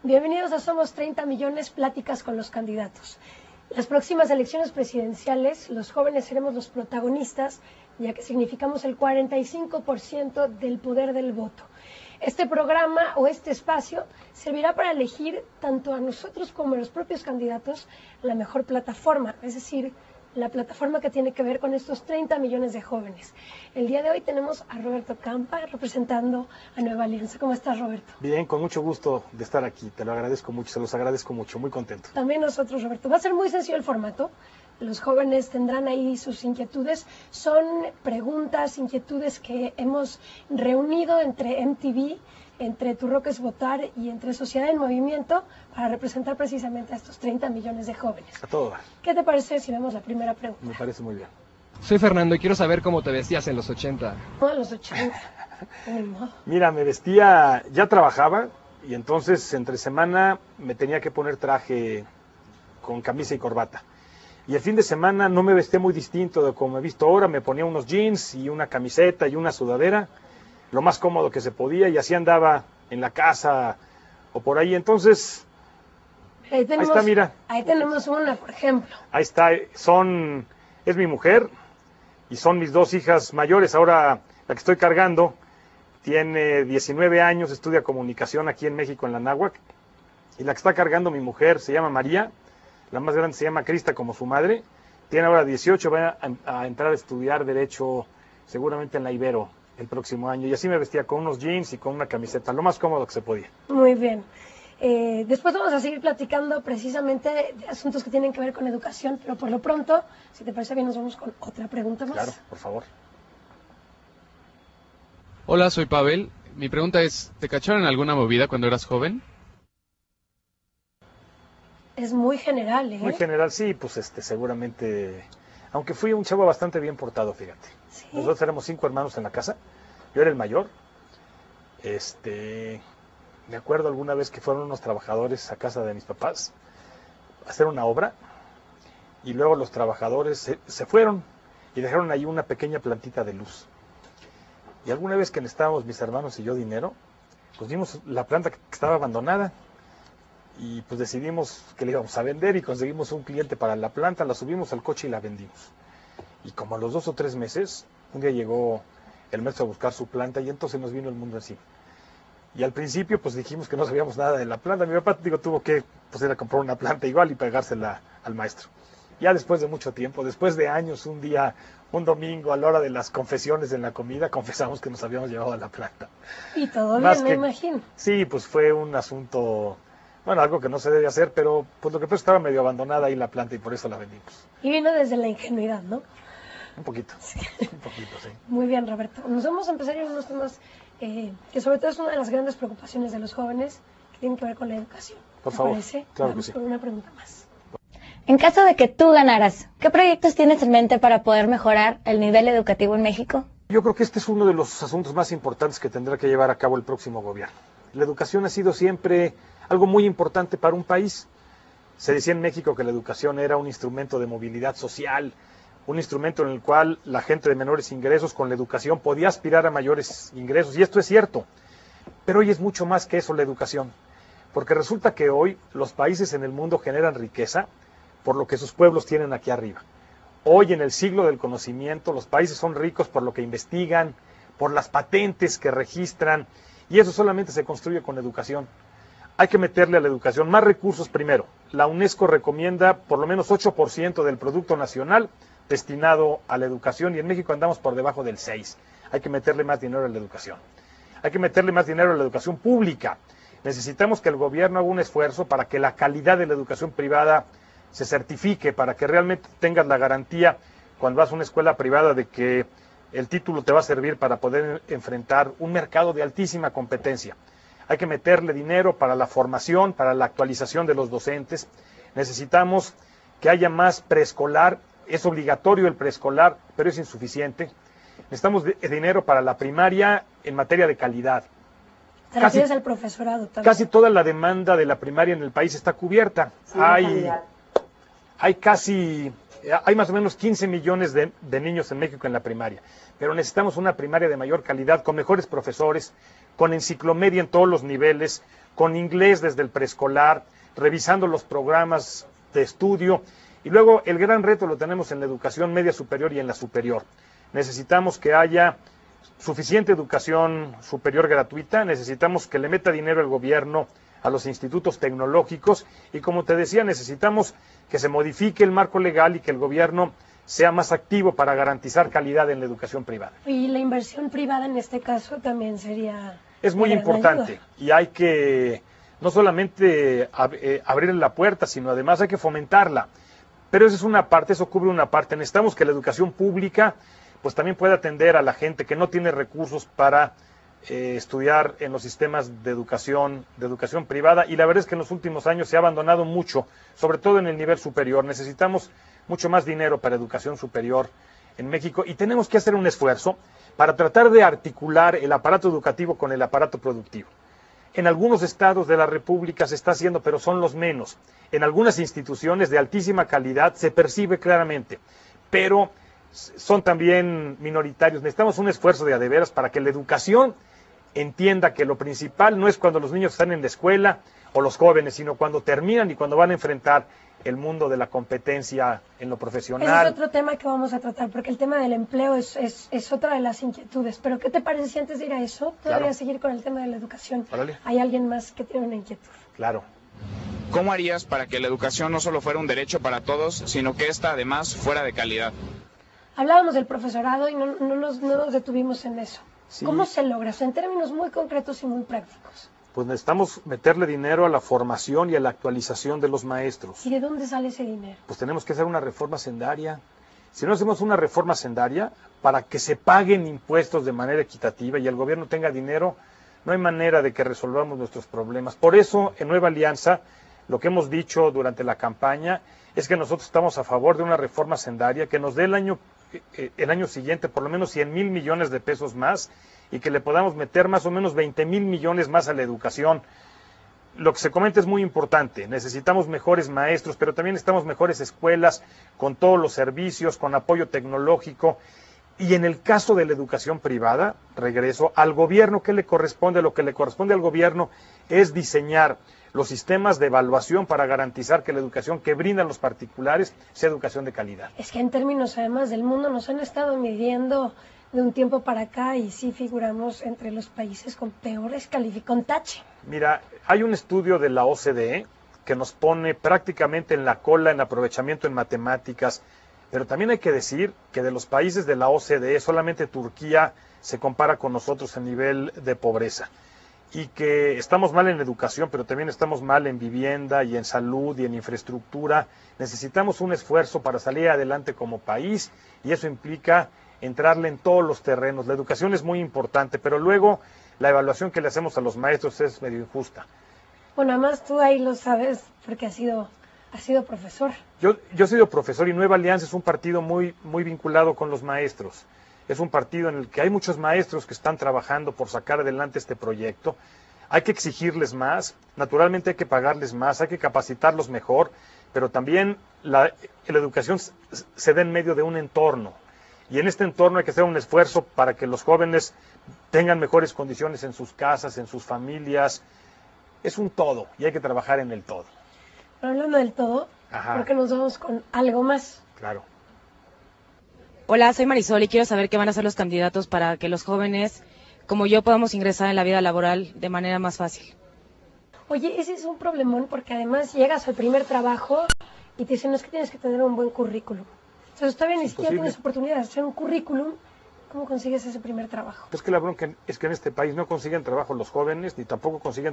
Bienvenidos a Somos 30 Millones, pláticas con los candidatos. En las próximas elecciones presidenciales, los jóvenes seremos los protagonistas, ya que significamos el 45% del poder del voto. Este programa o este espacio servirá para elegir tanto a nosotros como a los propios candidatos la mejor plataforma, es decir, la plataforma que tiene que ver con estos 30 millones de jóvenes. El día de hoy tenemos a Roberto Campa representando a Nueva Alianza. ¿Cómo estás, Roberto? Bien, con mucho gusto de estar aquí. Te lo agradezco mucho, se los agradezco mucho, muy contento. También nosotros, Roberto. Va a ser muy sencillo el formato. Los jóvenes tendrán ahí sus inquietudes. Son preguntas, inquietudes que hemos reunido entre MTV, entre Tu Rock es Votar y entre Sociedad en Movimiento para representar precisamente a estos 30 millones de jóvenes. A todo dar. ¿Qué te parece si vemos la primera pregunta? Me parece muy bien. Soy Fernando y quiero saber cómo te vestías en los 80. No, a los 80. No. Mira, me vestía, ya trabajaba y entonces entre semana me tenía que poner traje con camisa y corbata. Y el fin de semana no me vestía muy distinto de como me he visto ahora, me ponía unos jeans y una camiseta y una sudadera, lo más cómodo que se podía, y así andaba en la casa o por ahí. Entonces, ahí está, mira. Ahí tenemos una, por ejemplo. Ahí está, es mi mujer y son mis dos hijas mayores. Ahora la que estoy cargando tiene 19 años, estudia comunicación aquí en México, en la Náhuac, y la que está cargando mi mujer se llama María, la más grande se llama Crista como su madre, tiene ahora 18, va a entrar a estudiar Derecho seguramente en la Ibero el próximo año, y así me vestía con unos jeans y con una camiseta, lo más cómodo que se podía. Muy bien. Después vamos a seguir platicando precisamente de asuntos que tienen que ver con educación, pero por lo pronto, si te parece bien, nos vamos con otra pregunta más. Claro, por favor. Hola, soy Pavel. Mi pregunta es, ¿te cacharon en alguna movida cuando eras joven? Es muy general, ¿eh? Muy general, sí, pues seguramente, aunque fui un chavo bastante bien portado, fíjate. ¿Sí? Nosotros éramos 5 hermanos en la casa, yo era el mayor. Me acuerdo alguna vez que fueron unos trabajadores a casa de mis papás a hacer una obra, y luego los trabajadores se fueron y dejaron ahí una pequeña plantita de luz. Y alguna vez que necesitábamos mis hermanos y yo dinero, pues vimos la planta que estaba abandonada y pues decidimos que la íbamos a vender y conseguimos un cliente para la planta, la subimos al coche y la vendimos. Y como a los 2 o 3 meses, un día llegó el maestro a buscar su planta y entonces nos vino el mundo encima. Y al principio pues dijimos que no sabíamos nada de la planta. Mi papá tuvo que ir a comprar una planta igual y pegársela al maestro. Ya después de mucho tiempo, después de años, un día, un domingo, a la hora de las confesiones en la comida, confesamos que nos habíamos llevado a la planta. Y todo bien, me imagino. Sí, pues fue un asunto, bueno, algo que no se debe hacer, pero pues lo que pasa estaba medio abandonada ahí la planta y por eso la vendimos. Y vino desde la ingenuidad, ¿no? Un poquito, sí. Un poquito, sí. Muy bien, Roberto. Nos vamos a empezar en unos temas que sobre todo es una de las grandes preocupaciones de los jóvenes, que tienen que ver con la educación. Por favor, parece? Claro Vamos que sí. con una pregunta más. En caso de que tú ganaras, ¿qué proyectos tienes en mente para poder mejorar el nivel educativo en México? Yo creo que este es uno de los asuntos más importantes que tendrá que llevar a cabo el próximo gobierno. La educación ha sido siempre algo muy importante para un país. Se decía en México que la educación era un instrumento de movilidad social, un instrumento en el cual la gente de menores ingresos con la educación podía aspirar a mayores ingresos, y esto es cierto. Pero hoy es mucho más que eso la educación, porque resulta que hoy los países en el mundo generan riqueza por lo que sus pueblos tienen aquí arriba. Hoy, en el siglo del conocimiento, los países son ricos por lo que investigan, por las patentes que registran, y eso solamente se construye con educación. Hay que meterle a la educación más recursos primero. La UNESCO recomienda por lo menos 8% del Producto Nacional destinado a la educación, y en México andamos por debajo del 6%. Hay que meterle más dinero a la educación. Hay que meterle más dinero a la educación pública. Necesitamos que el gobierno haga un esfuerzo para que la calidad de la educación privada se certifique, para que realmente tengas la garantía cuando vas a una escuela privada de que el título te va a servir para poder enfrentar un mercado de altísima competencia. Hay que meterle dinero para la formación, para la actualización de los docentes. Necesitamos que haya más preescolar. Es obligatorio el preescolar, pero es insuficiente. Necesitamos dinero para la primaria en materia de calidad. Te refieres al profesorado también. Casi toda la demanda de la primaria en el país está cubierta. Sí, Hay más o menos 15 millones de niños en México en la primaria, pero necesitamos una primaria de mayor calidad, con mejores profesores, con enciclomedia en todos los niveles, con inglés desde el preescolar, revisando los programas de estudio. Y luego el gran reto lo tenemos en la educación media superior y en la superior. Necesitamos que haya suficiente educación superior gratuita, necesitamos que le meta dinero el gobierno a los institutos tecnológicos y, como te decía, necesitamos que se modifique el marco legal y que el gobierno sea más activo para garantizar calidad en la educación privada. Y la inversión privada en este caso también sería... Es muy importante y hay que no solamente abrir la puerta, sino además hay que fomentarla. Pero eso es una parte, eso cubre una parte. Necesitamos que la educación pública pues también pueda atender a la gente que no tiene recursos para estudiar en los sistemas de educación privada, y la verdad es que en los últimos años se ha abandonado mucho, sobre todo en el nivel superior. Necesitamos mucho más dinero para educación superior en México y tenemos que hacer un esfuerzo para tratar de articular el aparato educativo con el aparato productivo. En algunos estados de la República se está haciendo, pero son los menos. En algunas instituciones de altísima calidad se percibe claramente, pero son también minoritarios. Necesitamos un esfuerzo de a de veras para que la educación entienda que lo principal no es cuando los niños están en la escuela o los jóvenes, sino cuando terminan y cuando van a enfrentar el mundo de la competencia en lo profesional. Ese es otro tema que vamos a tratar, porque el tema del empleo es otra de las inquietudes. Pero ¿qué te parece si antes de ir a eso, todavía seguir con el tema de la educación? Órale. Hay alguien más que tiene una inquietud. Claro. ¿Cómo harías para que la educación no solo fuera un derecho para todos, sino que esta además fuera de calidad? Hablábamos del profesorado y no nos detuvimos en eso. Sí. ¿Cómo se logra? O sea, en términos muy concretos y muy prácticos. Pues necesitamos meterle dinero a la formación y a la actualización de los maestros. ¿Y de dónde sale ese dinero? Pues tenemos que hacer una reforma sendaria. Si no hacemos una reforma sendaria, para que se paguen impuestos de manera equitativa y el gobierno tenga dinero, no hay manera de que resolvamos nuestros problemas. Por eso, en Nueva Alianza, lo que hemos dicho durante la campaña es que nosotros estamos a favor de una reforma sendaria que nos dé el año siguiente por lo menos 100,000 millones de pesos más y que le podamos meter más o menos 20,000 millones más a la educación. Lo que se comenta es muy importante. Necesitamos mejores maestros, pero también necesitamos mejores escuelas con todos los servicios, con apoyo tecnológico. Y en el caso de la educación privada, regreso al gobierno, ¿qué le corresponde? Lo que le corresponde al gobierno es diseñar los sistemas de evaluación para garantizar que la educación que brindan los particulares sea educación de calidad. Es que en términos además del mundo nos han estado midiendo de un tiempo para acá y sí figuramos entre los países con peores con tache. Mira, hay un estudio de la OCDE que nos pone prácticamente en la cola en aprovechamiento en matemáticas, pero también hay que decir que de los países de la OCDE solamente Turquía se compara con nosotros en nivel de pobreza. Y que estamos mal en educación, pero también estamos mal en vivienda y en salud y en infraestructura. Necesitamos un esfuerzo para salir adelante como país y eso implica entrarle en todos los terrenos. La educación es muy importante, pero luego la evaluación que le hacemos a los maestros es medio injusta. Bueno, además tú ahí lo sabes porque has sido profesor. Yo he sido profesor y Nueva Alianza es un partido muy vinculado con los maestros. Es un partido en el que hay muchos maestros que están trabajando por sacar adelante este proyecto. Hay que exigirles más, naturalmente hay que pagarles más, hay que capacitarlos mejor, pero también la educación se da en medio de un entorno. Y en este entorno hay que hacer un esfuerzo para que los jóvenes tengan mejores condiciones en sus casas, en sus familias. Es un todo y hay que trabajar en el todo. Pero hablando del todo, ¿por qué nos vamos con algo más? Claro. Hola, soy Marisol y quiero saber qué van a hacer los candidatos para que los jóvenes, como yo, podamos ingresar en la vida laboral de manera más fácil. Oye, ese es un problemón porque además llegas al primer trabajo y te dicen, no, es que tienes que tener un buen currículum. Entonces todavía ni siquiera tienes oportunidad de hacer un currículum. ¿Cómo consigues ese primer trabajo? Pues que la bronca es que en este país no consiguen trabajo los jóvenes ni tampoco consiguen